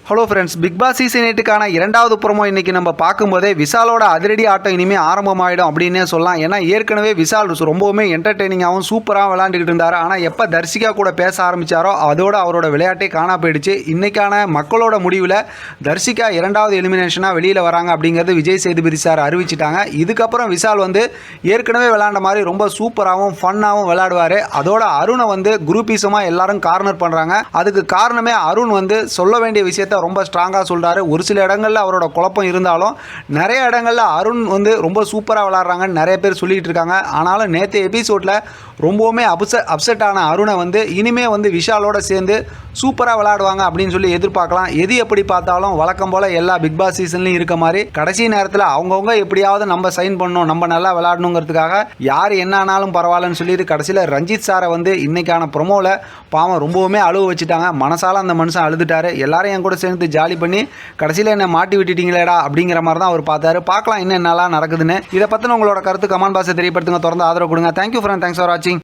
Hello friends, Bigg Boss season 8க்கான இரண்டாவது promo இன்னைக்கு நம்ம பார்க்கும்போதே விஷாலோட அதிரடி ஆட்டம் இனிமேல் ஆரம்பமாயிடும் அப்படின்னே சொல்லலாம். ஏன்னா ஏற்கனவே விஷால் ரொம்பவுமே என்டர்டெய்னிங்காகவும் சூப்பராக விளையாண்டுக்கிட்டு இருந்தார். ஆனால் எப்போ தர்ஷிகா கூட பேச ஆரம்பித்தாரோ அதோட அவரோட விளையாட்டே காணா போயிடுச்சு. இன்னைக்கான மக்களோட முடிவில் தர்ஷிகா இரண்டாவது எலிமினேஷனாக வெளியில் வராங்க அப்படிங்கிறது விஜய் சேதுபதி சார் அறிவிச்சிட்டாங்க. இதுக்கப்புறம் விஷால் ஏற்கனவே விளையாண்ட மாதிரி ரொம்ப சூப்பராகவும் ஃபன்னாகவும் விளையாடுவார். அதோட அருணை குரூப்பீசமாக எல்லாரும் கார்னர் பண்ணுறாங்க. அதுக்கு காரணமே அருண் சொல்ல வேண்டிய விஷயத்தை ரொம்ப ஸ்ட்ராங்காக சொல்கிறாரு. ஒரு சில இடங்களில் அவரோட குழப்பம் இருந்தாலும் நிறைய இடங்களில் அருண் ரொம்ப சூப்பராக விளாட்றாங்கன்னு நிறைய பேர் சொல்லிகிட்டு இருக்காங்க. ஆனாலும் நேற்று எபிசோடில் ரொம்பவுமே அப்செட் ஆன அருணை இனிமே விஷாலோட சேர்ந்து சூப்பராக விளையாடுவாங்க அப்படின்னு சொல்லி எதிர்பார்க்கலாம். எது எப்படி பார்த்தாலும் வழக்கம் போல் எல்லா பிக் பாஸ் சீசன்லையும் இருக்க மாதிரி கடைசி நேரத்தில் அவங்கவுங்க எப்படியாவது நம்ம சைன் பண்ணணும், நம்ம நல்லா விளையாடணுங்கிறதுக்காக யார் என்ன ஆனாலும் பரவாயில்லன்னு சொல்லிட்டு கடைசியில் ரஞ்சித் சாரை இன்னைக்கான ப்ரொமோவில் பாவம் ரொம்பவுமே அழுவ வச்சுட்டாங்க. மனசால அந்த மனுஷன் அழுதுட்டாரு. எல்லாரும் என் கூட சேர்ந்து ஜாலி பண்ணி கடைசியில் என்னை மாட்டி விட்டுட்டீங்களேடா அப்படிங்கிற மாதிரி தான் அவர் பார்த்தாரு. பார்க்கலாம் இன்னும் என்னெல்லாம் நடக்குதுன்னு. இதை பற்றின உங்களோட கருத்து கமெண்ட் பாக்ஸை தெரியப்படுத்துங்க. தொடர்ந்து ஆதரவு கொடுங்க. தேங்க்யூ ஃப்ரெண்ட், தேங்க்ஸ் ஃபார் வாட்சிங்.